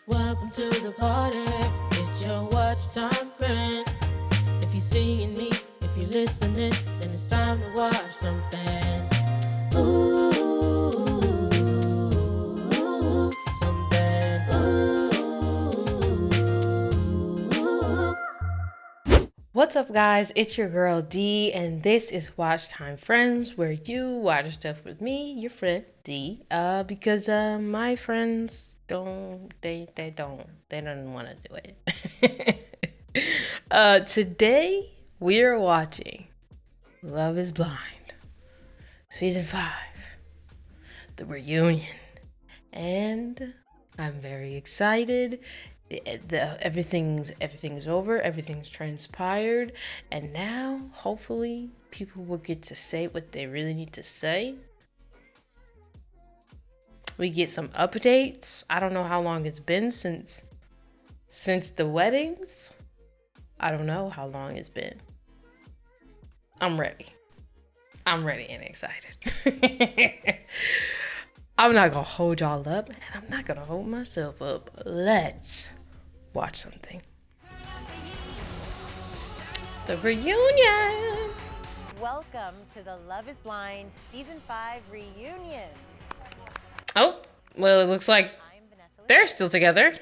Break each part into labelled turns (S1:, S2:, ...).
S1: Welcome to the party. It's your watch time friend. If you're seeing me, if you're listening, then it's time to watch something. Ooh, something. Ooh.
S2: What's up, guys? It's your girl D, and this is Watch Time Friends, where you watch stuff with me, your friend D. Because my friends don't want to do it. Today we are watching Love Is Blind, season 5, the reunion, and I'm very excited. Everything's over, everything's transpired, and now hopefully people will get to say what they really need to say. We get some updates. I don't know how long it's been since the weddings. I don't know how long it's been. I'm ready and excited. I'm not gonna hold y'all up, and I'm not gonna hold myself up. Let's watch something. The reunion.
S3: Welcome to the Love is Blind Season 5 reunion.
S2: Oh, well, it looks like they're still together.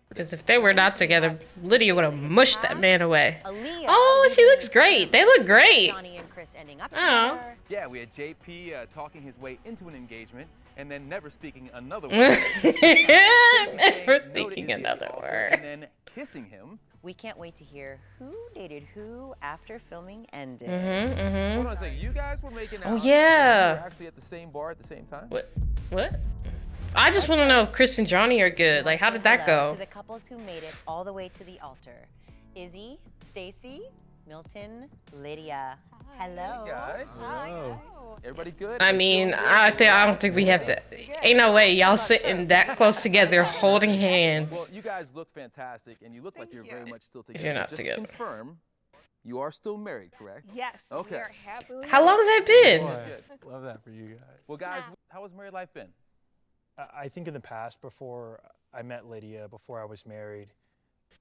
S2: Because if they were not together, Lydia would have mushed that man away. Oh, she looks great. They look great.
S3: Johnny and Chris ending up
S2: Oh.
S3: together.
S4: Yeah, we had JP talking his way into an engagement and then never speaking another word.
S2: Never speaking another
S4: And
S2: word.
S4: then kissing him.
S3: We can't wait to hear who dated who after filming ended.
S4: Hold on a second, you guys were making out.
S2: Oh, yeah.
S4: You were actually at the same bar at the same time?
S2: What? I just want to know if Chris and Johnny are good. Like, how did that
S3: Hello
S2: go?
S3: To the couples who made it all the way to the altar. Izzy, Stacy, Milton, Lydia. Hello.
S4: Hey guys.
S5: Hello.
S4: Everybody good?
S2: I mean, I don't think we have to. Ain't no way y'all sitting that close together holding
S4: Well,
S2: hands.
S4: you guys look fantastic and you look like you're very much still together.
S2: you're not
S4: Just
S2: together.
S4: To confirm, you are still married, correct?
S5: Yes.
S4: Okay.
S5: We are happily.
S2: How long has that been?
S4: Good.
S6: Love that for you guys.
S4: Well, guys, how has married life been?
S6: I think in the past, before I met Lydia, before I was married,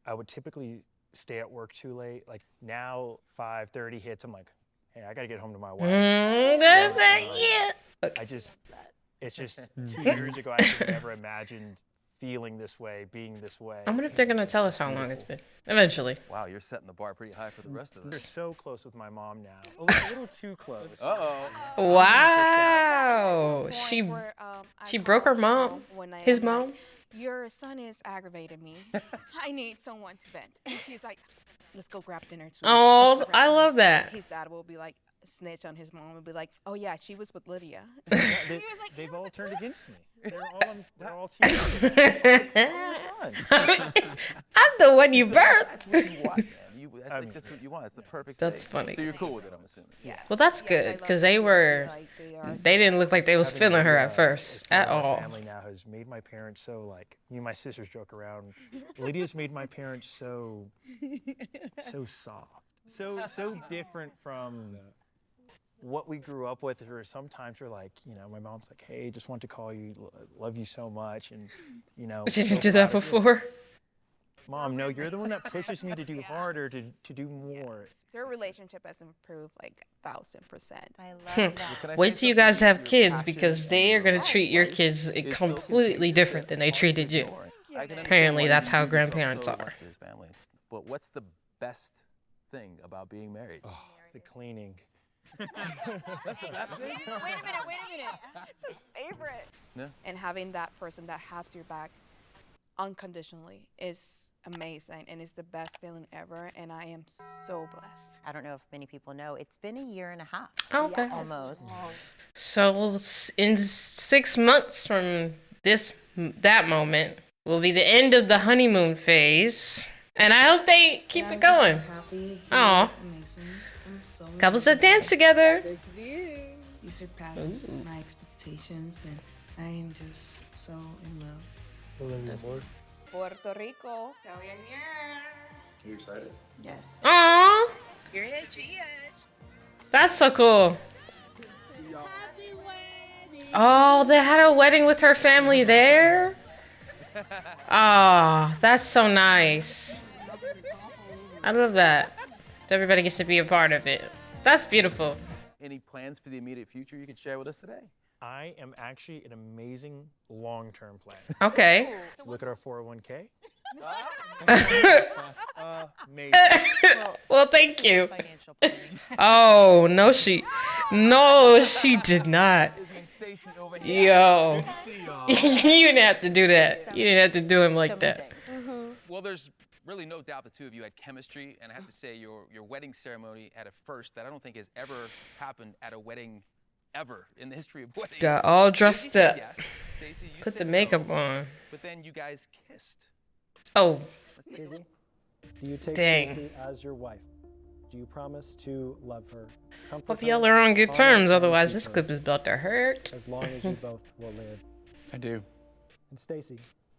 S6: I would typically stay at work too late. Like now, 5:30 hits, I'm like, hey, I gotta get home to my wife.
S2: That's it. Yeah.
S6: It's just 2 years ago, I could never imagined feeling this way, being this way.
S2: I wonder if they're gonna tell us how long it's been. Eventually.
S4: Wow, you're setting the bar pretty high for the rest of
S6: We're
S4: us.
S6: so close with my mom now. A little too close.
S4: Uh-oh.
S2: Wow. She
S5: She
S2: broke her mom. His mom.
S5: Your son is aggravating me. I need someone to vent. And she's like, let's go grab dinner. Too.
S2: Oh, I love that.
S5: His dad will be like, snitch on his mom and be like, oh yeah, she was with Lydia.
S6: They,
S5: He was like-
S6: they've
S5: he was
S6: all
S5: like-
S6: turned against me. They're all teammates.
S2: I'm the one you birthed.
S4: That's what you want, man. I think that's what you want. It's the perfect
S2: That's
S4: thing.
S2: funny.
S4: So you're cool with it, I'm assuming.
S5: Yeah.
S2: Well, that's
S5: Yes, I
S2: good
S5: love
S2: because
S5: them.
S2: they were.
S5: Like, they are-
S2: They didn't look like they was
S6: Having
S2: feeling her
S6: Lydia
S2: at first
S6: as part
S2: at
S6: of our
S2: all.
S6: Family now has made my parents so like me and my sisters joke around. Lydia's made my parents so soft, so different from what we grew up with. Or sometimes we're like, my mom's like, hey, just want to call you, love you so much, and
S2: She
S6: so
S2: didn't do that
S6: proud of you."
S2: before.
S6: Mom, no, you're the one that pushes me to do harder, to do more.
S5: Yes. Their relationship has improved like 1,000%.
S3: I love that.
S4: Can I
S2: Wait
S4: say
S2: till you
S4: something?
S2: guys have
S4: Your
S2: kids
S4: passion
S2: because they
S4: and
S2: are gonna
S4: your
S2: treat your
S4: life
S2: kids
S4: is so
S2: completely
S4: contagious
S2: different
S4: that
S2: than they
S4: it's
S2: treated you.
S4: adoring.
S5: you,
S4: I can
S5: man.
S2: Apparently,
S4: understand
S2: that's
S4: why
S2: how
S4: you love yourself
S2: grandparents
S4: so
S2: are.
S4: much to his family. But what's the best thing about being married?
S6: Oh, the cleaning.
S4: That's the best thing?
S5: Wait a minute. It's his favorite.
S4: Yeah.
S5: And having that person that has your back unconditionally is amazing and it's the best feeling ever. And I am so blessed.
S3: I don't know if many people know, it's been a year and a half.
S2: Okay.
S5: Yes.
S3: Almost.
S2: So in 6 months from that moment will be the end of the honeymoon phase, and I hope they keep it going.
S1: Happy.
S2: Aw.
S1: It's amazing. I'm so
S2: Couples that dance together.
S1: He surpasses my expectations, and I am just so in love.
S6: I love you more.
S5: Puerto Rico.
S7: You excited?
S1: Yes.
S2: Aww. That's so cool. Oh, they had a wedding with her family there? Oh, that's so nice. I love that. Everybody gets to be a part of it. That's beautiful.
S4: Any plans for the immediate future you can share with us today?
S6: I am actually an amazing long-term plan.
S2: Okay.
S6: Look at our 401k. Amazing.
S2: Well, thank you.
S3: Financial planning.
S2: Oh, no, she did not.
S4: Izzy and Stacy over here.
S2: Yo. You didn't have to do that. You didn't have to do him like that.
S4: Well, there's really no doubt the two of you had chemistry, and I have to say your wedding ceremony had a first that I don't think has ever happened at a wedding ever in the history of weddings.
S2: Got all
S4: Izzy
S2: dressed
S4: said
S2: up.
S4: yes. Stacy, you
S2: Put
S4: said
S2: the
S4: no,
S2: makeup on.
S4: but then you guys kissed.
S2: Oh,
S4: Let's take a
S8: Izzy, do you take
S2: Dang.
S8: Stacy as your wife? Do you promise to love her, comfort
S2: hope
S8: her,
S2: y'all are on good
S8: honor
S2: terms.
S8: and
S2: Otherwise,
S8: keep
S2: this
S8: her,
S2: clip is about to hurt.
S8: as long as you both will live?
S7: I do.
S8: And Stacy,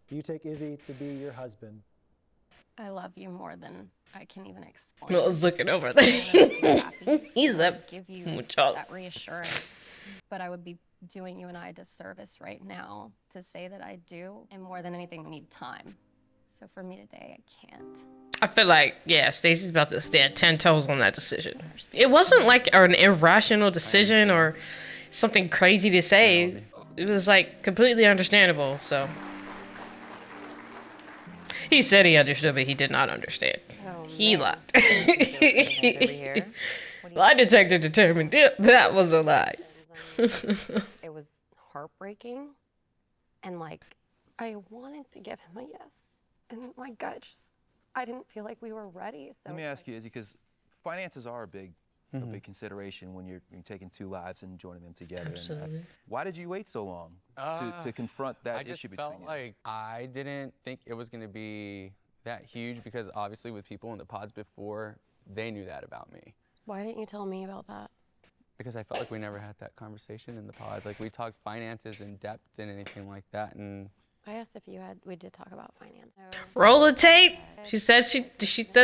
S8: do you take Izzy to be your husband?
S9: I love you more than I can even explain.
S2: Mill's looking over there. He's
S9: I
S2: up.
S9: would give you
S2: mucho.
S9: that reassurance, but I would be doing you and I a disservice right now to say that I do. And more than anything, we need time. So for me today, I can't.
S2: I feel like, yeah, Stacey's about to stand 10 toes on that decision. It wasn't like an irrational decision or something crazy to say. It was like completely understandable, so. He said he understood, but he did not understand.
S3: Oh,
S2: He
S3: man.
S2: lied.
S3: Over here. What do you
S2: Lie detector determined that was a lie.
S9: It was heartbreaking. And like, I wanted to give him a yes. And my gut just, I didn't feel like we were ready. So
S4: Let me ask you, Izzy, because finances are a big consideration when you're taking two lives and joining them together. And,
S2: Absolutely.
S4: why did you wait so long to confront that
S10: I just
S4: issue between
S10: felt
S4: you?
S10: like I didn't think it was going to be that huge because obviously with people in the pods before, they knew that about me.
S9: Why didn't you tell me about that?
S10: Because I felt like we never had that conversation in the pods. Like we talked finances in depth and anything like that. And
S9: I asked if you had, we did talk about finance.
S2: Roll the tape. She said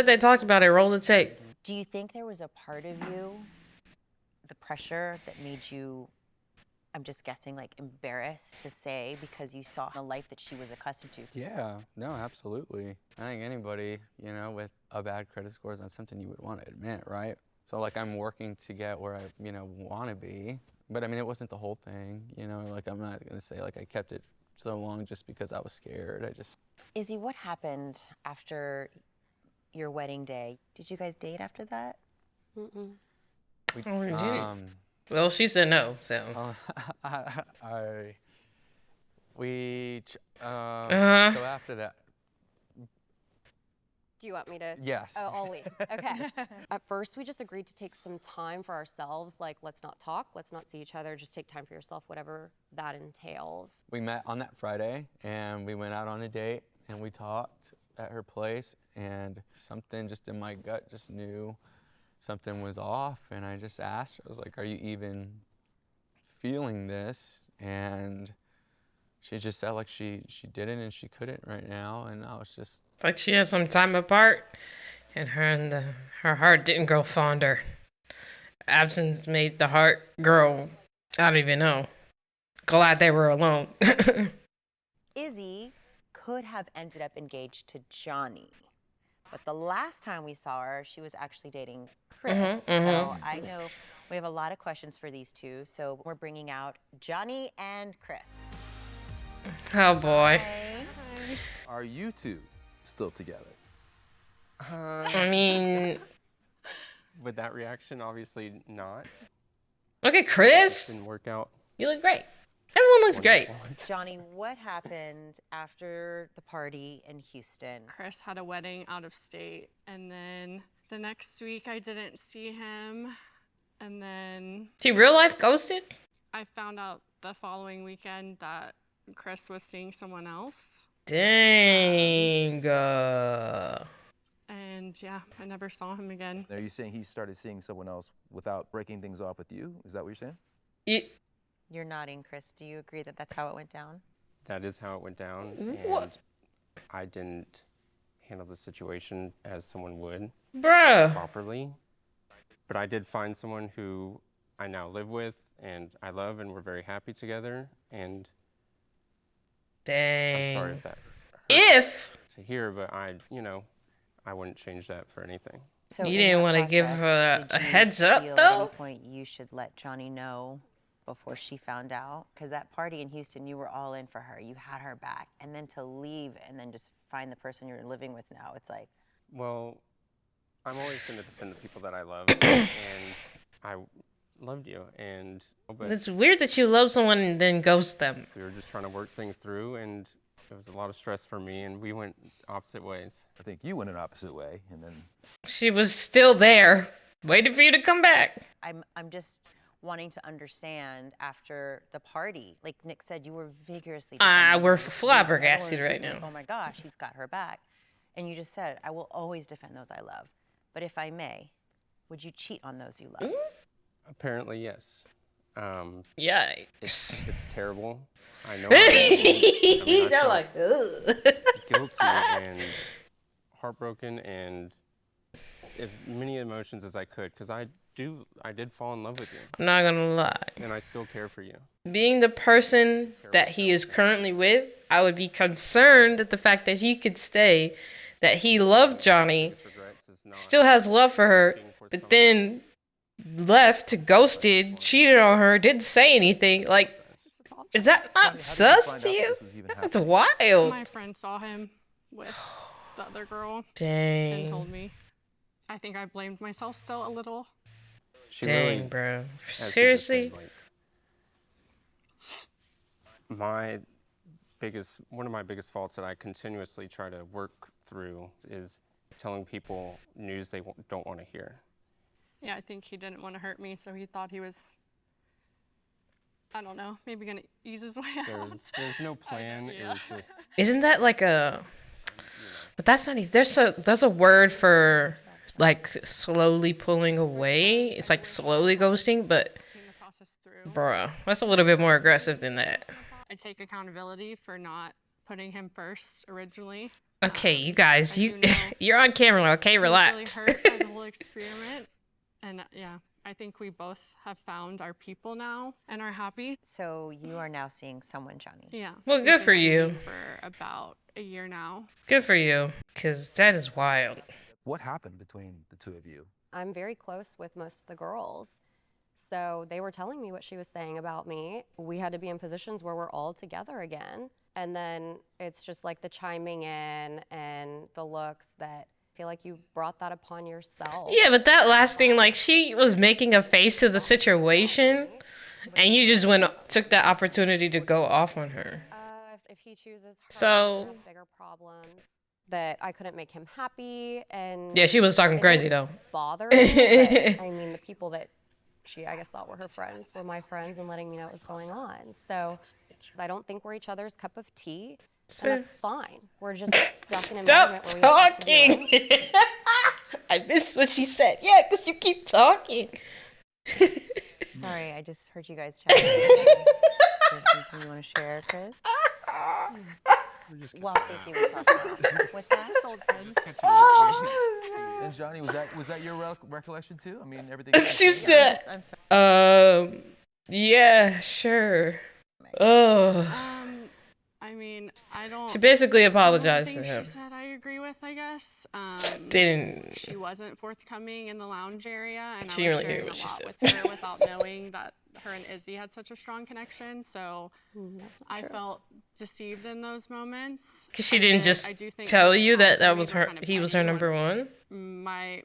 S2: they talked about it. Roll the tape.
S3: Do you think there was a part of you, the pressure that made you, I'm just guessing, like embarrassed to say because you saw a life that she was accustomed to?
S10: yeah, no, absolutely. I think anybody, you know, with a bad credit score is not something you would want to admit, right? So like I'm working to get where I, you know, want to be. But I mean, it wasn't the whole thing, you know, like I'm not going to say like I kept it so long just because I was scared. I just.
S3: Izzy, what happened after your wedding day? Did you guys date after that?
S9: Mm-mm.
S2: Oh, we did. Well, she said no, so.
S10: So
S2: Uh-huh.
S10: after that,
S9: Do you want me to?
S10: yes.
S9: Oh, I'll leave. Okay. At first, we just agreed to take some time for ourselves. Like, let's not talk, let's not see each other, just take time for yourself, whatever that entails.
S10: We met on that Friday and we went out on a date and we talked at her place and something just in my gut just knew something was off and I just asked her, I was like, are you even feeling this? And she just said like she didn't and she couldn't right now and I was just.
S2: Like she had some time apart, and her heart didn't grow fonder. Absence made the heart grow. I don't even know. Glad they were alone.
S3: Izzy could have ended up engaged to Johnny, but the last time we saw her, she was actually dating Chris. So I know we have a lot of questions for these two. So we're bringing out Johnny and Chris.
S2: Oh boy.
S3: Hey.
S4: Are you two still together?
S2: I mean,
S7: With that reaction, obviously not.
S2: look at Chris.
S7: Didn't work out.
S2: You look great. Everyone looks great.
S3: Johnny, what happened after the party in Houston?
S11: Chris had a wedding out of state, and then the next week I didn't see him, and then
S2: She real life ghosted?
S11: I found out the following weekend that Chris was seeing someone else,
S2: Dang.
S11: and yeah, I never saw him again.
S4: Are you saying he started seeing someone else without breaking things off with you? Is that what you're saying?
S3: You're nodding, Chris. Do you agree that that's how it went down?
S7: That is how it went down.
S2: What?
S7: And I didn't handle the situation as someone would
S2: Bruh.
S7: properly. But I did find someone who I now live with and I love and we're very happy together. And
S2: Dang.
S7: I'm sorry if that
S2: If
S7: to hear, but I wouldn't change that for anything.
S3: So
S2: you
S3: in
S2: didn't
S3: that
S2: want to give
S3: process,
S2: her
S3: did
S2: a
S3: you
S2: heads up,
S3: feel At
S2: though.
S3: any point, you should let Johnny know before she found out? Because that party in Houston, you were all in for her. You had her back, and then to leave and then just find the person you're living with now, it's like.
S7: Well, I'm always going to defend the people that I love, and I loved you, and but
S2: It's weird that you love someone and then ghost them.
S7: we were just trying to work things through, and it was a lot of stress for me, and we went opposite ways.
S4: I think you went an opposite way, and then
S2: She was still there, waiting for you to come back.
S3: I'm just wanting to understand after the party. Like Nick said, you were vigorously.
S2: We're
S3: defending her.
S2: flabbergasted
S3: Everyone
S2: right
S3: was like,
S2: now.
S3: Oh my gosh, he's got her back. And you just said, I will always defend those I love. But if I may, would you cheat on those you love?
S7: Apparently, yes.
S2: Yikes.
S7: It's terrible. I know. I
S2: They're
S7: felt
S2: like, ugh.
S7: guilty and heartbroken and as many emotions as I could, because I did fall in love with you,
S2: I'm not gonna lie.
S7: and I still care for you.
S2: Being the person that he is currently with, I would be concerned at the fact that he could stay, that he loved Johnny, still has love for her, but then left, ghosted, cheated on her, didn't say anything. Like, is that not sus to you? That's wild.
S11: My friend saw him with the other girl
S2: Dang.
S11: and told me. I think I blamed myself still a little.
S7: She
S2: Dang,
S7: really,
S2: bro.
S7: as she just
S2: Seriously?
S7: said, like, one of my biggest faults that I continuously try to work through is telling people news they don't want to hear.
S11: Yeah, I think he didn't want to hurt me, so he thought he was, I don't know, maybe gonna ease his way out.
S7: There's no plan. It was just.
S2: Isn't that like a? But that's not even. There's a word for like slowly pulling away. It's like slowly ghosting, but bruh, that's a little bit more aggressive than that.
S11: I take accountability for not putting him first originally.
S2: Okay, you guys, you're on camera. Okay, relax.
S11: I was really hurt by the whole experiment, and yeah, I think we both have found our people now and are happy.
S3: So you are now seeing someone, Johnny.
S11: Yeah.
S2: Well,
S11: We've
S2: good
S11: been
S2: for you.
S11: dating For about a year now.
S2: Good for you, cause that is wild.
S4: what happened between the two of you?
S9: I'm very close with most of the girls. So they were telling me what she was saying about me. We had to be in positions where we're all together again. And then it's just like the chiming in and the looks that I feel like you brought that upon yourself.
S2: Yeah, but that last thing, like she was making a face to the situation, and you just took that opportunity to go off on her.
S9: If he chooses her,
S2: So
S9: have bigger problems. That I couldn't make him happy, and
S2: yeah, she was talking
S9: it
S2: crazy
S9: didn't
S2: though.
S9: Bother me, but, I mean, the people that she, I guess, thought were her friends were my friends and letting me know what was going on. So I don't think we're each other's cup of tea, and that's fine. We're just stuck in an environment where we have to be
S2: talking. I missed what she said. Yeah, because you keep talking.
S3: Sorry, I just heard you guys chatting. Is there something you want to share, Chris? While Stacey was talking about. What's that?
S11: Just old friends.
S4: And Johnny, was that your recollection too? I mean, everything.
S2: She said,
S3: I'm sorry.
S2: yeah, sure. Oh.
S11: I mean, I don't.
S2: She basically
S11: some of the
S2: apologized to
S11: things
S2: him.
S11: She said I agree with, I guess.
S2: Didn't.
S11: She wasn't forthcoming in the lounge area, and
S2: She
S11: I
S2: didn't
S11: was
S2: really hear
S11: sharing
S2: what
S11: a
S2: she
S11: lot
S2: said.
S11: with her without knowing that her and Izzy had such a strong connection. So I felt deceived in those moments.
S2: Because she
S11: And
S2: didn't
S11: then
S2: just
S11: I do think
S2: tell
S11: some of the
S2: you that
S11: comments I
S2: that
S11: made
S2: was
S11: were
S2: her.
S11: kind of
S2: He was her
S11: petty
S2: number
S11: once
S2: one.
S11: My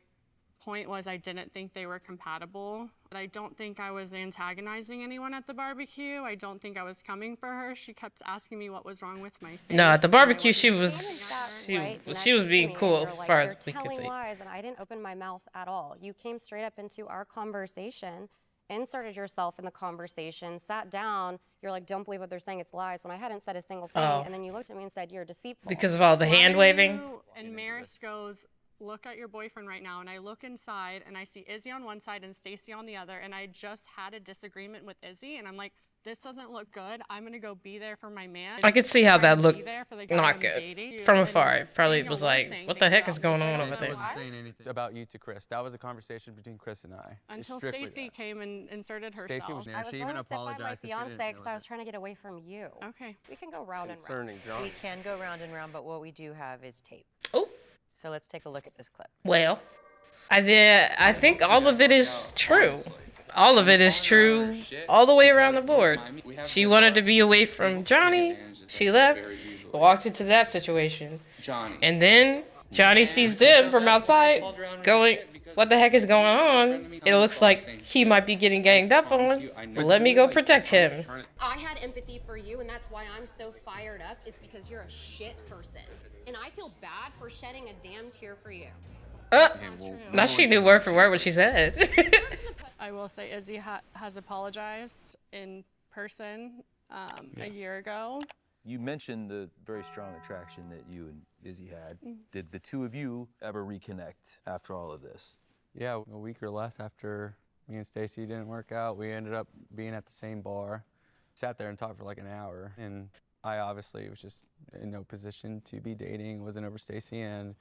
S11: point was I didn't think they were compatible. But I don't think I was antagonizing anyone at the barbecue. I don't think I was coming for her. She kept asking me what was wrong with my face.
S2: No, at the
S11: and I
S2: barbecue, she
S11: wasn't
S2: was
S9: right
S2: she was
S9: next to
S2: being
S9: me,
S2: cool
S9: and
S2: as
S9: you're like,
S2: far
S9: "You're
S2: as we could
S9: telling
S2: see.
S9: lies," and I didn't open my mouth at all. You came straight up into our conversation, inserted yourself in the conversation, sat down. You're like, "Don't believe what they're saying. It's lies." When I hadn't said a single thing,
S2: Oh.
S9: and then you looked at me and said, "You're deceitful."
S2: Because of all the hand waving.
S11: And Maris goes, "Look at your boyfriend right now." And I look inside and I see Izzy on one side and Stacy on the other. And I just had a disagreement with Izzy. And I'm like, this doesn't look good. I'm gonna go be there for my man.
S2: I could see how that
S11: Trying to
S2: looked
S11: be there for the guy
S2: not
S11: I'm
S2: good.
S11: dating.
S2: From
S11: And
S2: afar, it probably
S11: Daniel
S2: was
S11: were
S2: like,
S11: saying
S2: what the
S11: things
S2: heck
S11: about
S2: is
S11: me,
S2: going
S11: so
S2: on
S11: I
S2: over
S11: don't know
S2: there?
S10: Wasn't
S11: why.
S10: saying anything about you to Chris. That was a conversation between Chris and I.
S11: Until
S10: Strictly
S11: Stacy
S10: that.
S11: came and inserted herself.
S10: Stacy was there.
S9: I was
S10: She
S9: going
S10: even
S9: to sit by my
S10: apologized 'cause she didn't
S9: fiance because I
S10: realize
S9: was trying to get away from you.
S11: Okay.
S9: We can go round and round.
S7: Concerning John.
S3: We can go round and round, but what we do have is tape.
S2: Oh.
S3: So let's take a look at this clip.
S2: Well, I think all of it is true. All of it is true all the way around the board. She wanted to be away from Johnny. She left, walked into that situation. And then Johnny sees them from outside going, what the heck is going on? It looks like he might be getting ganged up on. Let me go protect him.
S9: I had empathy for you, and that's why I'm so fired up, is because you're a shit person. And I feel bad for shedding a damn tear for you.
S2: Now she knew word for word what she said.
S11: I will say Izzy has apologized in person a year ago.
S4: You mentioned the very strong attraction that you and Izzy had. Did the two of you ever reconnect after all of this?
S10: Yeah, a week or less after me and Stacy didn't work out, we ended up being at the same bar. Sat there and talked for like an hour, and I obviously was just in no position to be dating, wasn't over Stacy, and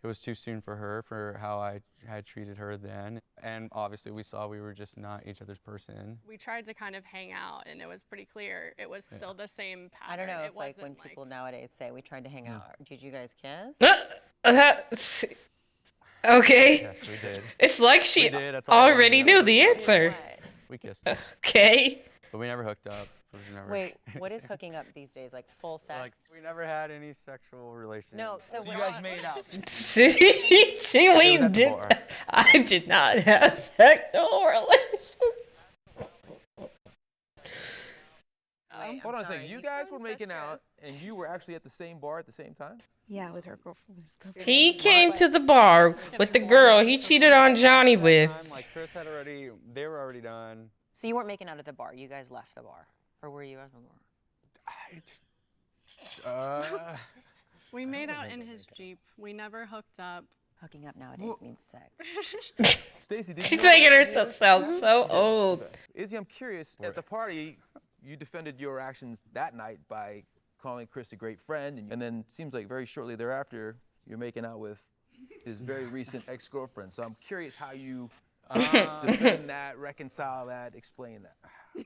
S10: it was too soon for her for how I had treated her then. And obviously we saw we were just not each other's person.
S11: We tried to kind of hang out, and it was pretty clear it was still the same pattern.
S3: I don't know
S11: it
S3: if like
S11: wasn't
S3: when people nowadays say we tried to hang out. Did you guys kiss?
S2: Okay.
S10: Yes, we did.
S2: It's like she
S10: We did, that's all I
S2: already
S10: wanted to
S2: knew
S10: know.
S2: the answer.
S10: We kissed.
S2: Okay.
S10: But we never hooked up. It was never.
S3: Wait, what is hooking up these days? Like full sex?
S10: Like, we never had any sexual relations.
S3: No, so
S4: You guys made out.
S2: We
S10: at the
S2: did.
S10: bar.
S2: I did not have sexual relations.
S4: Hold on a second.
S3: sorry,
S4: You
S3: you
S4: guys
S3: so
S4: were making out,
S3: incestuous.
S4: and you were actually at the same bar at the same time?
S5: Yeah, with her girlfriend. His girlfriend.
S2: He came to the bar with the girl he cheated on Johnny with.
S10: Time, like Chris had already, they were already done.
S3: So you weren't making out at the bar. You guys left the bar, or were you at the bar?
S11: We made out in his Jeep. We never hooked up.
S3: Hooking up nowadays means sex.
S4: Stacy, did
S2: She's
S4: you know
S2: making
S4: that?
S2: herself sound so old.
S4: Izzy, I'm curious. At the party, you defended your actions that night by calling Chris a great friend, and then seems like very shortly thereafter, you're making out with his very recent ex-girlfriend. So I'm curious how you defend that, reconcile that, explain that.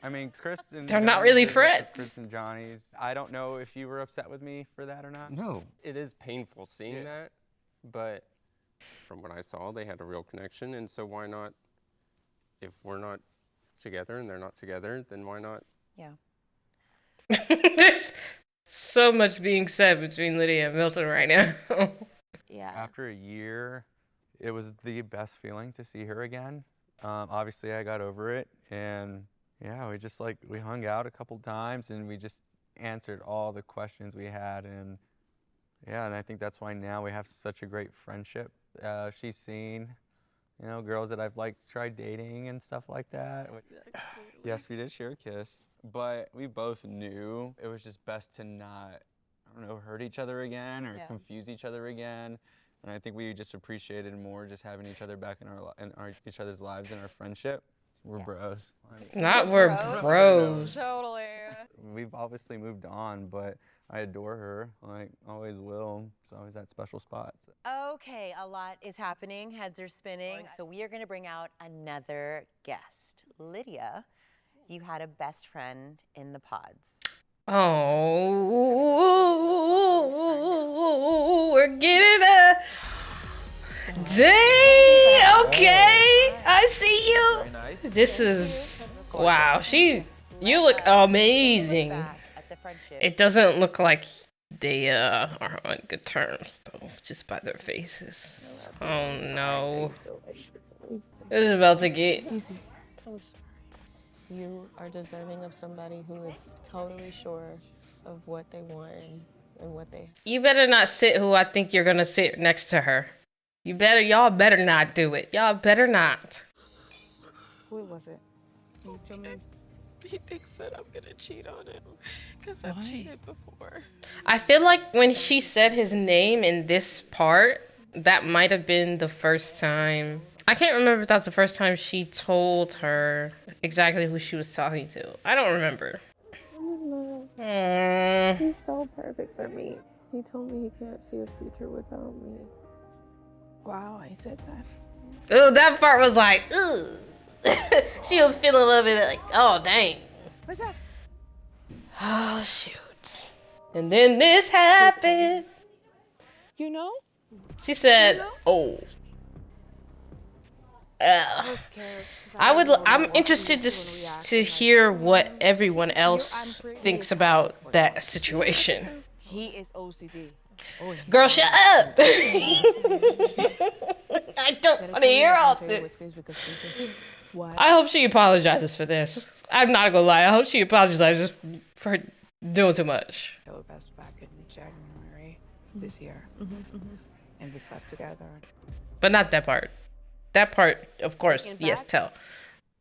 S10: I mean, Chris and
S2: They're not
S10: Johnny's
S2: really
S10: business is
S2: friends.
S10: Chris and Johnny's. I don't know if you were upset with me for that or not.
S7: No, it is painful seeing
S10: Yeah.
S7: that, but from what I saw, they had a real connection, and so why not? If we're not together and they're not together, then why not?
S3: Yeah.
S2: There's so much being said between Lydia and Milton right now.
S9: Yeah.
S10: After a year, it was the best feeling to see her again. Obviously, I got over it, and yeah, we hung out a couple times, and we just answered all the questions we had, and yeah, and I think that's why now we have such a great friendship. She's seen, girls that I've tried dating and stuff like that. Yes, we did share a kiss, but we both knew it was just best to not, hurt each other again or confuse each other again. And I think we just appreciated more just having each other back in each other's lives and our friendship. We're bros.
S2: Not we're bros.
S5: Totally.
S10: We've obviously moved on, but I adore her. Always will. It's always that special spot.
S3: Okay, a lot is happening. Heads are spinning. So we are going to bring out another guest. Lydia, you had a best friend in the pods.
S2: Oh, we're getting a dang. Okay, I see you.
S4: Very nice.
S2: This is wow. You look amazing.
S3: Back at the friendship.
S2: It doesn't look like they are on good terms though, just by their faces. Oh no, this is about to get.
S12: You are deserving of somebody who is totally sure of what they want and what they.
S2: You better not sit who I think you're gonna sit next to her. Y'all better not do it. Y'all better not.
S5: Who was it?
S12: He thinks that I'm gonna cheat on him because I've cheated before.
S2: I feel like when she said his name in this part, that might have been the first time I can't remember if that's the first time she told her exactly who she was talking to. I don't remember.
S12: He's so perfect for me. He told me he can't see a future without me.
S5: Wow, I said that.
S2: Oh, that part was like, ugh. She was feeling a little bit like, oh, dang.
S5: What's that?
S2: Oh, shoot. And then this happened.
S12: You know?
S2: She said,
S12: You know?
S2: oh.
S12: I was scared. 'Cause I didn't know what
S2: I'm
S12: walking
S2: interested
S12: into
S2: to,
S12: and react
S2: to
S12: and, like,
S2: hear what everyone else thinks about that situation.
S5: He is OCD.
S2: Girl, shut up! I don't want to hear all this.
S5: What?
S2: I hope she apologizes for this. I'm not gonna lie. I hope she apologizes for doing too much.
S5: It was best back in January this year, and we slept together.
S2: But not that part. That part, of course,
S5: Looking
S2: yes,
S5: back,
S2: tell.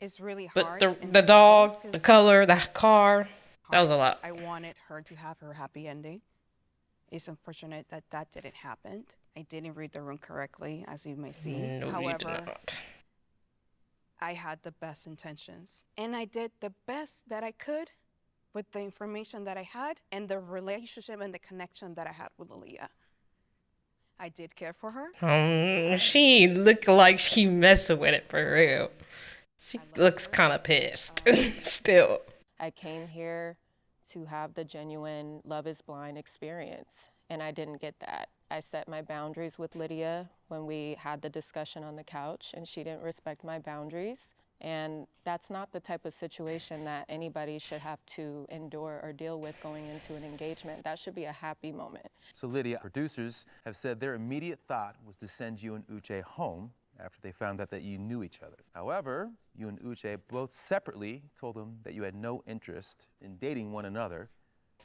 S5: It's really
S2: But
S5: hard.
S2: the
S5: and
S2: the
S5: difficult
S2: dog,
S5: 'cause
S2: the color, the car, that was a lot.
S5: I wanted her to have her happy ending. It's unfortunate that that didn't happen. I didn't read the room correctly, as you may see.
S2: No, you did
S5: However,
S2: not.
S5: I had the best intentions, and I did the best that I could with the information that I had and the relationship and the connection that I had with Aaliyah. I did care for her.
S2: She looked like she messing with it for real. She looks kind of pissed still.
S12: I came here to have the genuine Love is Blind experience, and I didn't get that. I set my boundaries with Lydia when we had the discussion on the couch, and she didn't respect my boundaries. And that's not the type of situation that anybody should have to endure or deal with going into an engagement. That should be a happy moment.
S4: So Lydia, producers have said their immediate thought was to send you and Uche home after they found out that you knew each other. However, you and Uche both separately told them that you had no interest in dating one another,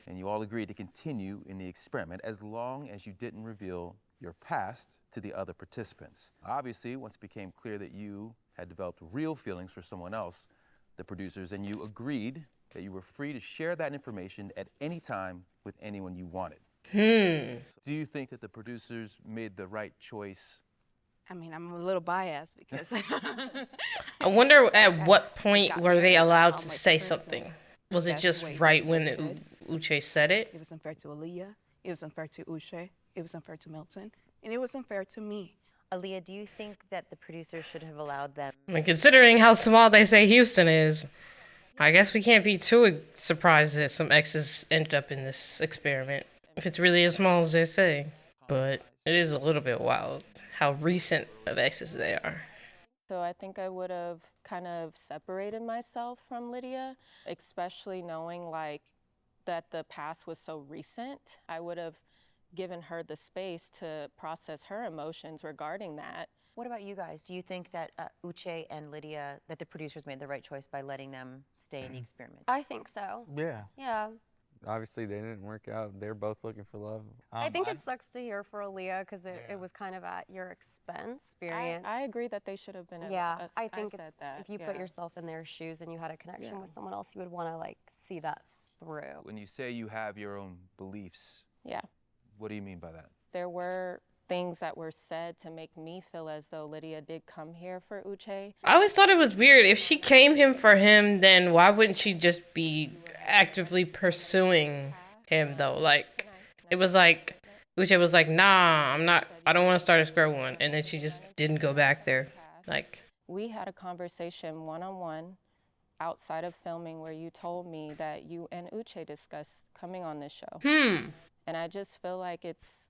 S4: and you all agreed to continue in the experiment as long as you didn't reveal your past to the other participants. Obviously, once it became clear that you had developed real feelings for someone else, the producers and you agreed that you were free to share that information at any time with anyone you wanted. Do you think that the producers made the right choice?
S5: I mean, I'm a little biased because
S2: I wonder at what point
S5: got
S2: were they
S5: married,
S2: allowed
S5: how
S2: to
S5: much
S2: say
S5: person.
S2: something? Was it
S5: That's
S2: just
S5: the way
S2: right
S5: they
S2: when
S5: did.
S2: Uche said it?
S5: It was unfair to Aaliyah. It was unfair to Uche. It was unfair to Milton. And it was unfair to me.
S3: Aaliyah, do you think that the producers should have allowed them?
S2: I mean, considering how small they say Houston is, I guess we can't be too surprised that some exes ended up in this experiment, if it's really as small as they say. But it is a little bit wild how recent of exes they are.
S12: So I think I would have kind of separated myself from Lydia, especially knowing like that the past was so recent. I would have given her the space to process her emotions regarding that.
S3: What about you guys? Do you think that Uche and Lydia, that the producers made the right choice by letting them stay in the experiment?
S9: I think so.
S10: Yeah.
S9: Yeah.
S10: Obviously, they didn't work out. They're both looking for love.
S9: I think it sucks to hear for Aaliyah because it was kind of at your expense experience.
S12: I agree that they should have been.
S9: Yeah, I think
S12: said that.
S9: if you put yourself in their shoes and you had a connection
S12: Yeah.
S9: with someone else, you would want to like see that through.
S4: When you say you have your own beliefs,
S12: Yeah.
S4: what do you mean by that?
S12: There were things that were said to make me feel as though Lydia did come here for Uche.
S2: I always thought it was weird. If she came him for him, then why wouldn't she just be actively pursuing him though? Like, it was like, Uche was like, nah, I don't want to start a square one. And then she just didn't go back there. Like,
S12: We had a conversation one-on-one outside of filming where you told me that you and Uche discussed coming on this show. And I just feel like it's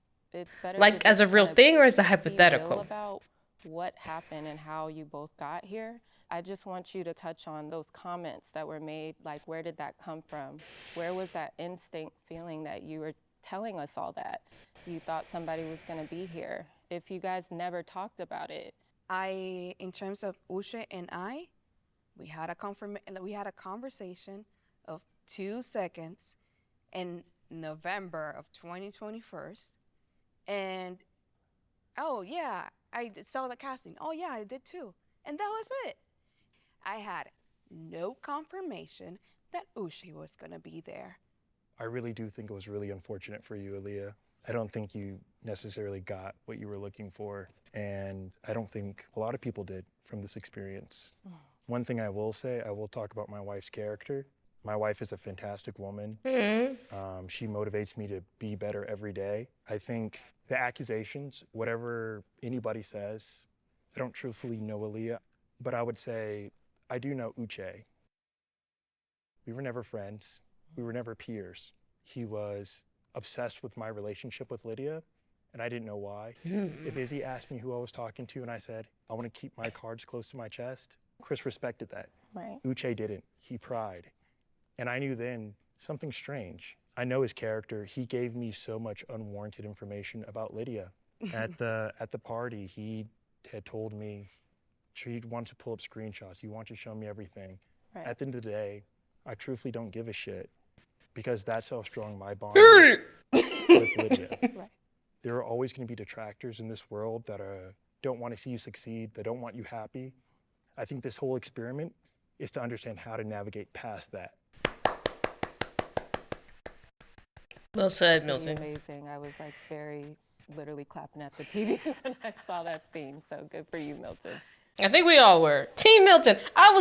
S12: better
S2: like
S12: to
S2: as a
S12: just
S2: real
S12: kind of
S2: thing or as a
S12: be real
S2: hypothetical?
S12: about what happened and how you both got here. I just want you to touch on those comments that were made, like where did that come from? Where was that instinct feeling that you were telling us all that? You thought somebody was gonna be here. If you guys never talked about it.
S5: In terms of Uche and I, we had a conversation of 2 seconds in November of 2021. And, oh yeah, saw the casting. Oh yeah, I did too. And that was it. I had no confirmation that Uche was gonna be there.
S6: I really do think it was really unfortunate for you, Aaliyah. I don't think you necessarily got what you were looking for, and I don't think a lot of people did from this experience. One thing I will say, I will talk about my wife's character. My wife is a fantastic woman. She motivates me to be better every day. I think the accusations, whatever anybody says, I don't truthfully know Aaliyah, but I would say I do know Uche. We were never friends. We were never peers. He was obsessed with my relationship with Lydia, and I didn't know why. If Izzy asked me who I was talking to and I said, I want to keep my cards close to my chest, Chris respected that.
S12: Right.
S6: Uche didn't. He pried. And I knew then something strange. I know his character. He gave me so much unwarranted information about Lydia. At the party, he had told me he wanted to pull up screenshots. He wanted to show me everything.
S12: Right.
S6: At the end of the day, I truthfully don't give a shit because that's how strong my bond is with Lydia.
S12: Right.
S6: There are always going to be detractors in this world that don't want to see you succeed, that don't want you happy. I think this whole experiment is to understand how to navigate past that.
S2: Well said,
S12: Pretty
S2: Milton.
S12: amazing. I was like literally clapping at the TV when I saw that scene. So good for you, Milton.
S2: I think we all were. Team Milton. I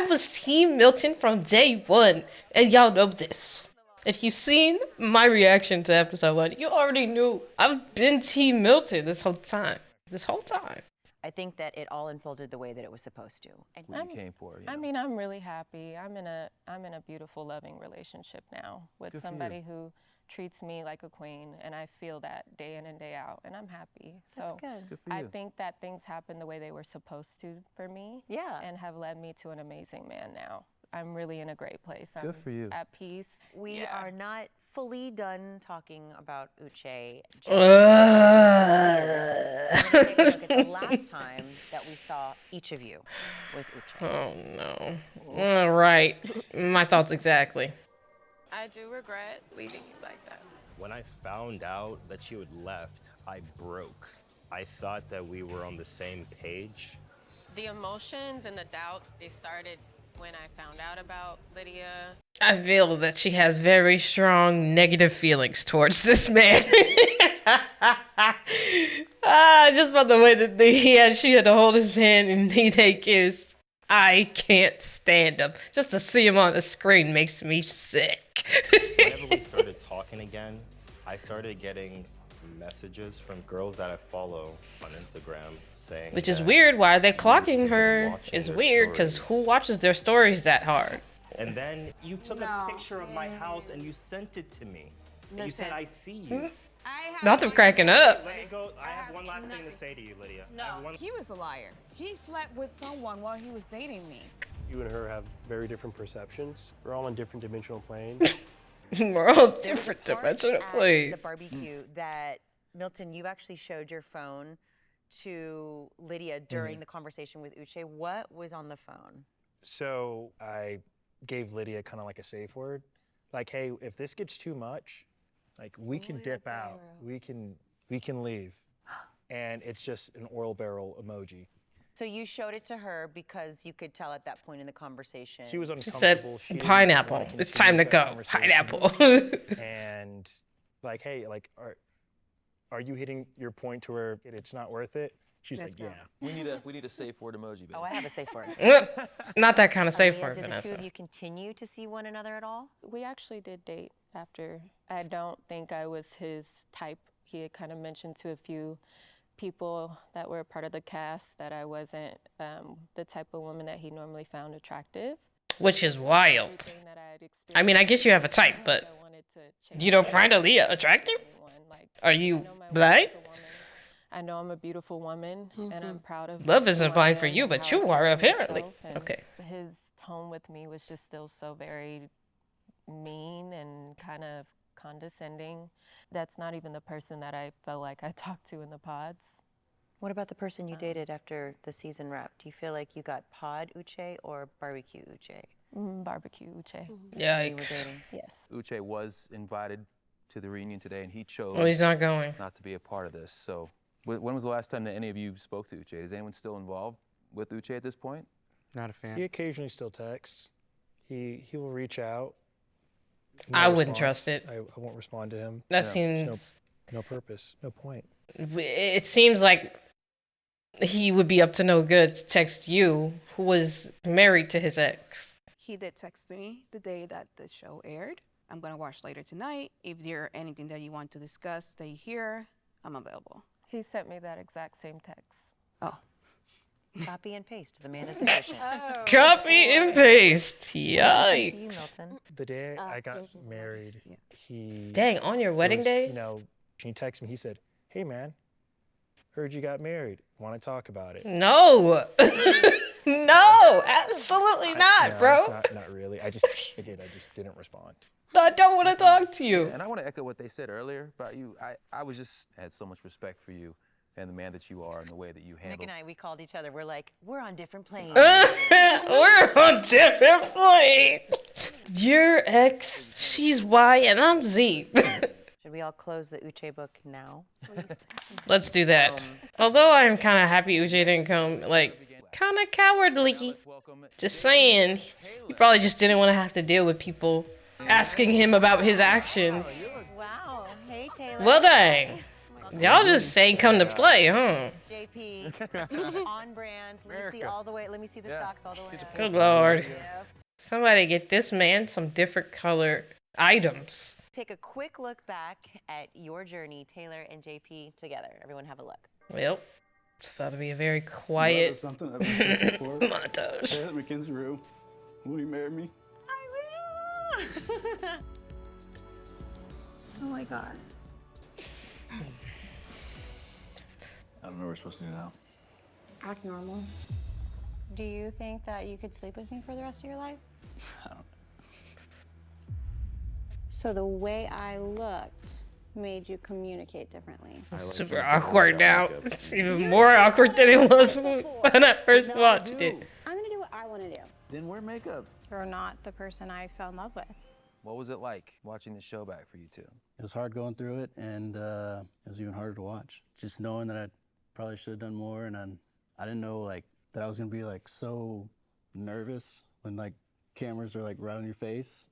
S2: was Team Milton from day one. And y'all know this. If you've seen my reaction to episode 1, you already knew I've been Team Milton this whole time.
S3: I think that it all unfolded the way that it was supposed to.
S4: What you came for.
S12: I mean, I'm really happy. I'm in a beautiful, loving relationship now with
S4: Good for
S12: somebody
S4: you.
S12: who treats me like a queen, and I feel that day in and day out, and I'm happy. So
S3: good.
S4: for
S12: I
S4: you.
S12: think that things happen the way they were supposed to for me.
S3: Yeah.
S12: And have led me to an amazing man now. I'm really in a great place. I'm
S4: Good for you.
S12: at peace.
S3: We are not fully done talking about Uche. Take a look at the last time that we saw each of you with Uche.
S2: Oh no. All right. My thoughts exactly.
S5: I do regret leaving you like that.
S13: When I found out that you had left, I broke. I thought that we were on the same page.
S5: The emotions and the doubts, they started when I found out about Lydia.
S2: I feel that she has very strong negative feelings towards this man. Just by the way that she had to hold his hand and they kissed. I can't stand him. Just to see him on the screen makes me sick.
S13: Whenever we started talking again, I started getting messages from girls that I follow on Instagram saying
S2: Which is
S13: that
S2: weird. Why are they clocking
S13: been
S2: her?
S13: watching
S2: It's
S13: their
S2: weird because who
S13: stories.
S2: watches their stories that hard?
S13: And then you took a picture of my house and you sent it to me. And you said, I see you.
S2: Not them cracking up.
S13: Let me go. I have one last thing to say to you, Lydia. I have
S14: No,
S13: one-
S14: he was a liar. He slept with someone while he was dating me.
S8: You and her have very different perceptions. We're all on different dimensional planes.
S2: We're all different dimensional
S3: At
S2: planes.
S3: the barbecue that, Milton, you actually showed your phone to Lydia during the conversation with Uche. What was on the phone?
S6: So I gave Lydia kind of like a safe word. Like, hey, if this gets too much, like we can dip out. We can leave. And it's just an oil barrel emoji.
S3: So you showed it to her because you could tell at that point in the conversation.
S6: She was
S2: She said,
S6: uncomfortable. She didn't
S2: pineapple.
S6: wanna
S2: It's
S6: continue
S2: time to
S6: that
S2: go.
S6: conversation.
S2: Pineapple.
S6: And like, hey, like, are you hitting your point to where it's not worth it? She's
S3: Let's
S6: like,
S3: go.
S6: yeah.
S4: We need a safe word emoji, baby.
S3: Oh, I have a safe word.
S2: Not that kind of safe
S3: Aaliyah,
S2: word,
S3: did the two
S2: Vanessa.
S3: of you continue to see one another at all?
S12: We actually did date after. I don't think I was his type. He had kind of mentioned to a few people that were part of the cast that I wasn't the type of woman that he normally found attractive.
S2: Which is wild.
S12: Everything that I had
S2: I mean, I guess you have a type, but
S12: I wanted to change
S2: you don't find Aaliyah attractive?
S12: anyone. Like,
S2: Are
S12: I
S2: you
S12: know my
S2: blind?
S12: worth as a woman. I know I'm a beautiful woman, and I'm proud of
S2: Love
S12: who
S2: isn't
S12: I
S2: blind for
S12: am
S2: you,
S12: and
S2: but
S12: how I
S2: you are
S12: carry
S2: apparently.
S12: myself, and
S2: Okay.
S12: His tone with me was just still so very mean and kind of condescending. That's not even the person that I felt like I talked to in the pods.
S3: What about the person you dated after the season wrapped? Do you feel like you got pod Uche or barbecue Uche?
S12: Barbecue Uche.
S3: When you were
S2: Yikes.
S3: dating?
S12: Yes.
S4: Uche was invited to the reunion today, and he chose
S2: Well, he's not going.
S4: not to be a part of this. So, when was the last time that any of you spoke to Uche? Is anyone still involved with Uche at this point?
S7: Not a fan.
S6: He occasionally still texts. He will reach out.
S2: I wouldn't
S6: response.
S2: trust it.
S6: I won't respond to him.
S2: That
S4: Yeah.
S2: seems
S6: No purpose, no point.
S2: It seems like he would be up to no good to text you, who was married to his ex.
S5: He did text me the day that the show aired. I'm gonna watch later tonight. If there anything that you want to discuss, stay here. I'm available.
S12: He sent me that exact same text.
S5: Oh.
S3: Copy and paste. The man is efficient.
S2: Copy and paste.
S3: To you,
S2: Yikes.
S3: Milton.
S6: The day I got married, he
S2: Dang, on your wedding day?
S6: You know, he texted me. He said, "Hey man, heard you got married. Want to talk about it?"
S2: No. No, absolutely not,
S6: No,
S2: bro.
S6: Not really. I just didn't respond.
S2: I don't want to talk to you.
S4: And I want to echo what they said earlier about you. I was just had so much respect for you and the man that you are and the way that you
S3: Nick
S4: handle.
S3: and I, we called each other. We're like, we're on different planes.
S2: We're on different planes. Your ex, she's Y and I'm Z.
S3: Should we all close the Uche book now, please?
S2: Let's do that. Although I'm kind of happy Uche didn't come, like, kind of cowardly. Just saying, he probably just didn't want to have to deal with people asking him about his actions.
S3: Wow. Hey, Taylor.
S2: Well, dang. Y'all just say come to play, huh?
S3: JP, on brand. Let me see all the way. Let me see the socks all the way.
S2: Good Lord. Somebody get this man some different color items.
S3: Take a quick look back at your journey, Taylor and JP together. Everyone have a look.
S2: Well, it's about to be a very quiet
S15: Something I've been searching for.
S2: montage.
S15: Taylor McKenzie Rue, will you marry me?
S16: I will. Oh my God.
S15: I don't know what we're supposed to do now.
S16: Act normal. Do you think that you could sleep with me for the rest of your life?
S15: I don't.
S16: So the way I looked made you communicate differently.
S2: It's super awkward now. It's even more awkward than it was when I first watched it.
S16: I'm gonna do what I want to do.
S15: Then wear makeup.
S16: You're not the person I fell in love with.
S4: What was it like watching the show back for you two?
S17: It was hard going through it, and it was even harder to watch. Just knowing that I probably should have done more, and I didn't know like that I was gonna be like so nervous when like cameras are like right on your face.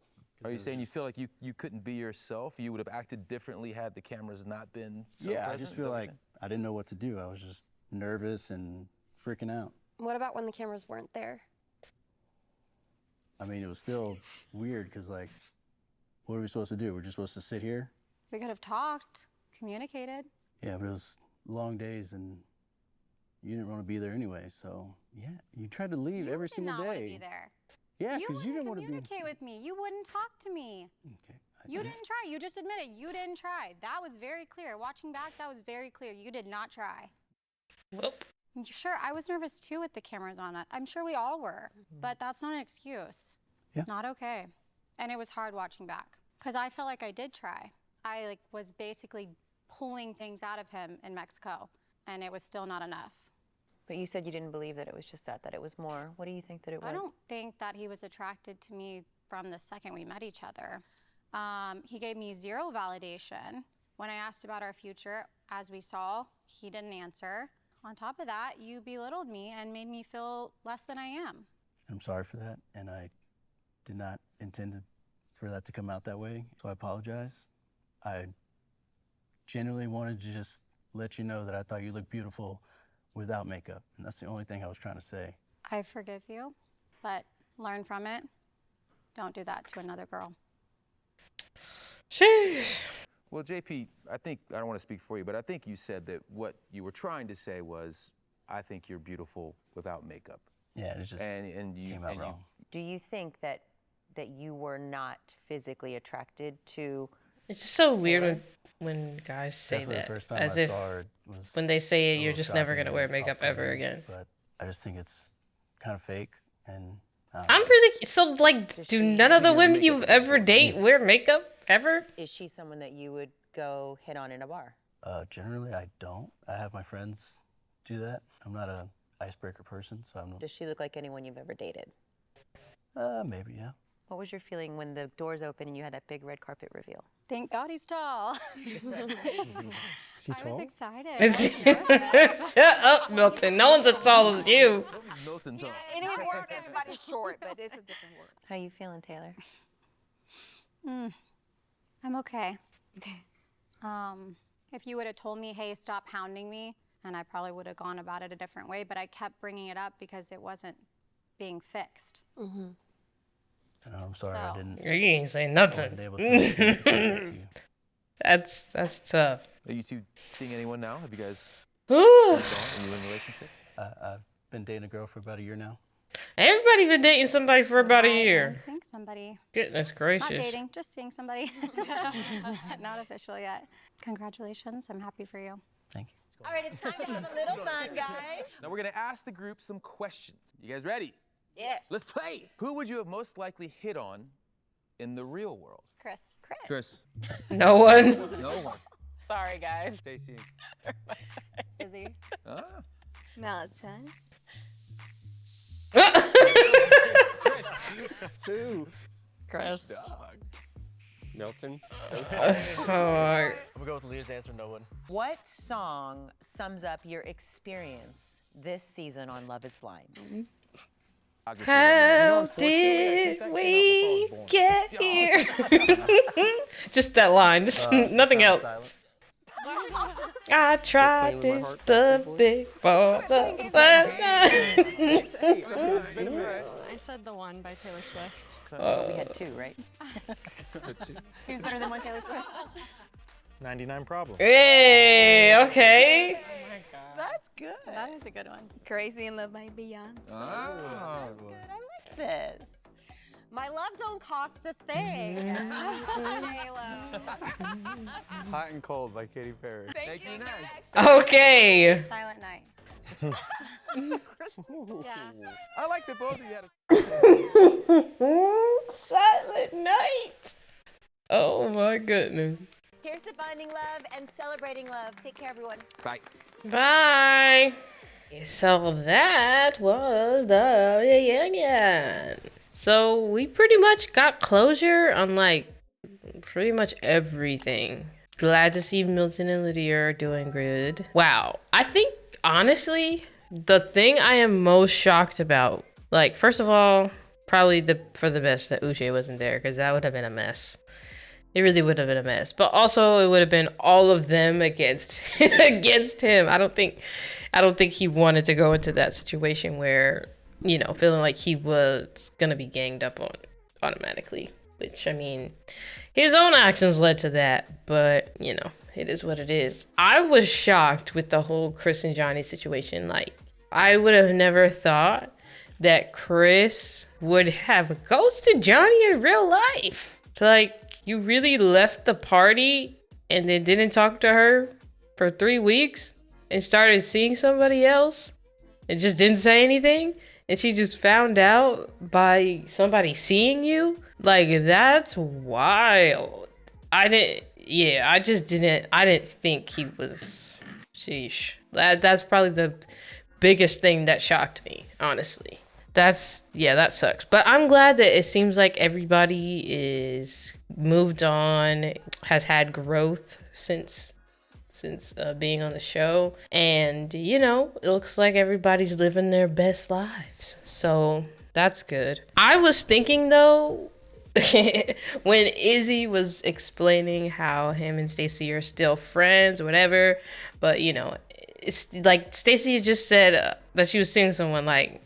S4: Are you saying you feel like you couldn't be yourself? You would have acted differently had the cameras not been so
S17: Yeah, I
S4: present?
S17: just
S4: Is
S17: feel
S4: that what
S17: like I didn't know what to do. I was just nervous and freaking out.
S9: What about when the cameras weren't there?
S17: I mean, it was still weird because like, what are we supposed to do? We're just supposed to sit here?
S16: We could have talked, communicated.
S17: Yeah, but it was long days and you didn't want to be there anyway. So yeah, you tried to leave every single
S16: Want to
S17: day.
S16: be there.
S17: Yeah,
S16: you
S17: because you didn't want to be.
S16: communicate with me. You wouldn't talk to me.
S17: Okay.
S16: You didn't try. You just admitted you didn't try. That was very clear. Watching back, that was very clear. You did not try.
S2: Well.
S16: Sure, I was nervous too with the cameras on it. I'm sure we all were, but that's not an excuse.
S17: Yeah.
S16: Not okay. And it was hard watching back because I felt like I did try. I like was basically pulling things out of him in Mexico, and it was still not enough.
S3: But you said you didn't believe that it was just that it was more. What do you think that it was?
S16: I don't think that he was attracted to me from the second we met each other. He gave me zero validation. When I asked about our future, as we saw, he didn't answer. On top of that, you belittled me and made me feel less than I am.
S17: I'm sorry for that, and I did not intend for that to come out that way, so I apologize. I genuinely wanted to just let you know that I thought you looked beautiful without makeup, and that's the only thing I was trying to say.
S16: I forgive you, but learn from it. Don't do that to another girl.
S2: Sheesh.
S4: Well, JP, I don't want to speak for you, but I think you said that what you were trying to say was, I think you're beautiful without makeup.
S17: Yeah, it just came out wrong.
S3: Do you think that you were not physically attracted to?
S2: It's just so weird when guys say
S17: Definitely
S2: that.
S17: the first time
S2: as
S17: I
S2: if
S17: saw it was
S2: when they say
S17: a
S2: you're
S17: little
S2: just never
S17: shocking
S2: gonna wear
S17: and
S2: makeup ever
S17: off-putting,
S2: again.
S17: But I just think it's kind of fake, and
S2: I'm really so like. Do none of the women you've ever date wear makeup ever?
S3: Is she someone that you would go hit on in a bar?
S17: Generally, I don't. I have my friends do that. I'm not a icebreaker person, so I'm not.
S3: Does she look like anyone you've ever dated?
S17: Maybe, yeah.
S3: What was your feeling when the doors opened and you had that big red carpet reveal?
S16: Thank God he's tall.
S6: Is he
S16: I was
S6: tall?
S16: excited.
S2: Shut up, Milton. No one's as tall as you.
S4: Milton tall.
S14: In his world, everybody's short, but it's a different word.
S3: How you feeling, Taylor?
S16: I'm okay. If you would have told me, hey, stop hounding me, and I probably would have gone about it a different way, but I kept bringing it up because it wasn't being fixed.
S17: Oh, I'm sorry, I didn't.
S2: You ain't say
S17: I
S2: nothing.
S17: wasn't able to communicate that to you.
S2: That's tough.
S4: Are you two seeing anyone now? Have you guys
S2: Ooh.
S4: moved on? Are you in a relationship?
S17: I've been dating a girl for about a year now.
S2: Everybody been dating somebody for about a year.
S16: I'm seeing somebody.
S2: Goodness gracious.
S16: Not dating, just seeing somebody. Not official yet. Congratulations, I'm happy for you.
S17: Thank you.
S3: All right, it's time to have a little fun, guys.
S4: Now we're gonna ask the group some questions. You guys ready?
S3: Yes.
S4: Let's play. Who would you have most likely hit on in the real world?
S16: Chris.
S4: Chris.
S2: No one.
S4: No one.
S5: Sorry, guys.
S4: Stacy.
S16: Izzy.
S4: Ah.
S18: Melton.
S4: Two.
S18: Chris.
S7: Milton.
S17: I'm gonna go with Leah's answer, no one.
S3: What song sums up your experience this season on Love is Blind?
S2: How did we get here? Just that line, just nothing else. I tried this stuff before.
S11: I said The One by Taylor Swift.
S3: We had two, right? Two's better than one Taylor Swift.
S6: 99 Problems.
S2: Hey, okay.
S3: That's good.
S16: That is a good one.
S18: Crazy in Love by Beyonce.
S4: Oh.
S3: I like this.
S9: My love don't cost a thing. J-Lo.
S10: Hot and Cold by Katy Perry.
S3: Thank you.
S2: Okay.
S16: Silent Night.
S3: Yeah.
S4: I like that both of you had a
S2: Silent Night. Oh my goodness.
S3: Here's to finding love and celebrating love. Take care, everyone.
S4: Bye.
S2: Bye. So that was the reunion. So we pretty much got closure on like pretty much everything. Glad to see Milton and Lydia are doing good. Wow. I think honestly, the thing I am most shocked about, like first of all, probably for the best that Uche wasn't there because that would have been a mess. It really would have been a mess. But also it would have been all of them against against him. I don't think he wanted to go into that situation where, you know, feeling like he was gonna be ganged up on automatically. Which, I mean, his own actions led to that, but you know, it is what it is. I was shocked with the whole Chris and Johnny situation. Like, I would have never thought that Chris would have ghosted Johnny in real life. Like, you really left the party and then didn't talk to her for 3 weeks and started seeing somebody else and just didn't say anything? And she just found out by somebody seeing you? Like, that's wild. I didn't think he was, sheesh. That's probably the biggest thing that shocked me, honestly. That sucks. But I'm glad that it seems like everybody is moved on, has had growth since being on the show. And, you know, it looks like everybody's living their best lives. So that's good. I was thinking, though, when Izzy was explaining how him and Stacey are still friends or whatever, but, you know, it's like Stacey just said that she was seeing someone. Like,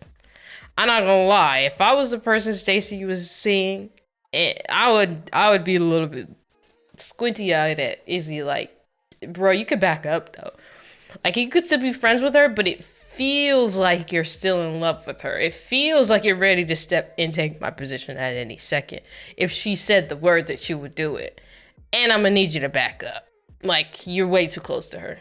S2: I'm not gonna lie, if I was the person Stacey was seeing, I would be a little bit squinty-eyed at Izzy. Like, bro, you could back up though. Like, you could still be friends with her, but it feels like you're still in love with her. It feels like you're ready to step in, take my position at any second. If she said the word that she would do it, and I'm gonna need you to back up. Like, you're way too close to her.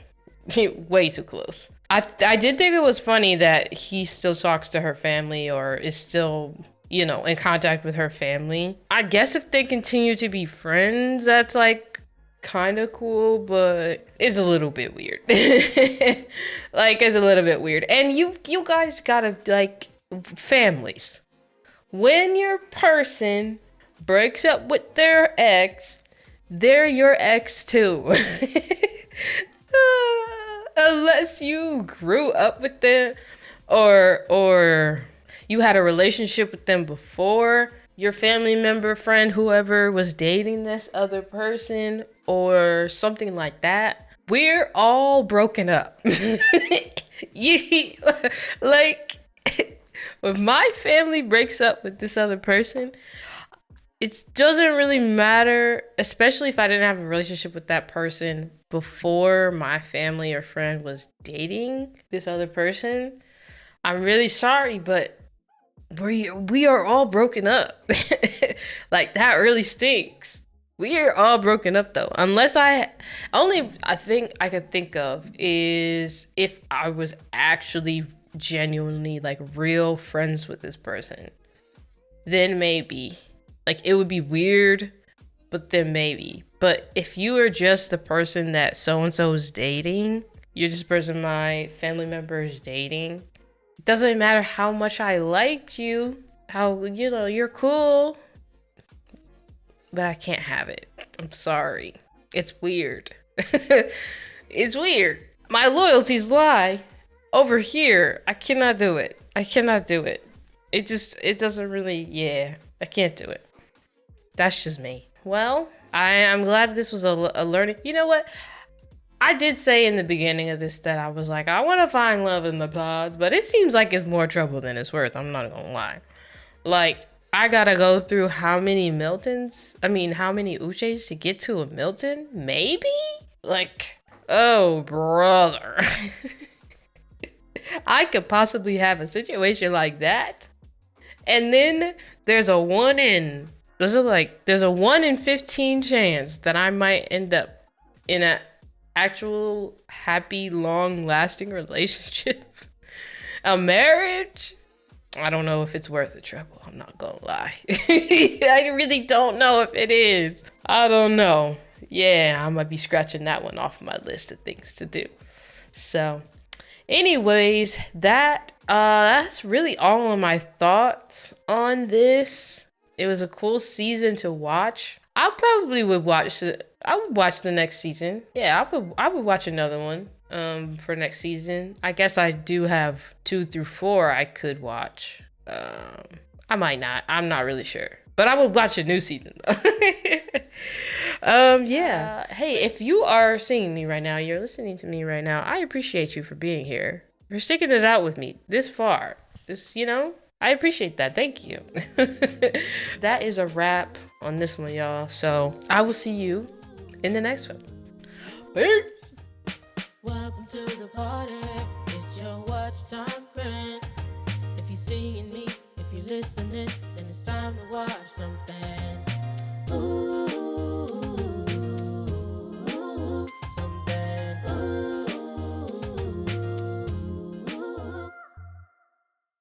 S2: Way too close. I did think it was funny that he still talks to her family or is still, you know, in contact with her family. I guess if they continue to be friends, that's like kind of cool, but it's a little bit weird. Like, it's a little bit weird. And you guys gotta, like, families. When your person breaks up with their ex, they're your ex too. Unless you grew up with them or you had a relationship with them before, your family member, friend, whoever was dating this other person or something like that. we're all broken up. You like, if my family breaks up with this other person, it doesn't really matter, especially if I didn't have a relationship with that person before my family or friend was dating this other person. I'm really sorry, but we are all broken up. Like, that really stinks. We are all broken up though. Unless I think I could think of is if I was actually genuinely like real friends with this person. Then maybe. Like, it would be weird, but then maybe. But if you are just the person that so-and-so is dating, you're just the person my family member is dating, it doesn't matter how much I liked you, how, you know, you're cool, but I can't have it. I'm sorry. It's weird. It's weird. My loyalties lie. Over here, I cannot do it. I cannot do it. It doesn't really, yeah, I can't do it. That's just me. Well, I'm glad this was a learning. You know what? I did say in the beginning of this that I was like, I want to find love in the pods, but it seems like it's more trouble than it's worth. I'm not gonna lie. Like, I gotta go through how many Uches to get to a Milton? Maybe? Like, oh, brother. I could possibly have a situation like that. And then there's a 1 in 15 chance that I might end up in an actual happy, long-lasting relationship. A marriage? I don't know if it's worth the trouble. I'm not gonna lie. I really don't know if it is. I don't know. Yeah, I might be scratching that one off my list of things to do. So, anyways, that's really all of my thoughts on this. It was a cool season to watch. I would watch the next season. Yeah, I would watch another one for next season. I guess I do have 2 through 4 I could watch. I might not. I'm not really sure. But I would watch a new season though. Yeah. Hey, if you are seeing me right now, you're listening to me right now, I appreciate you for being here. For sticking it out with me this far. I appreciate that. Thank you. That is a wrap on this one, y'all. So I will see you in the next one. Peace.
S1: Welcome to the party.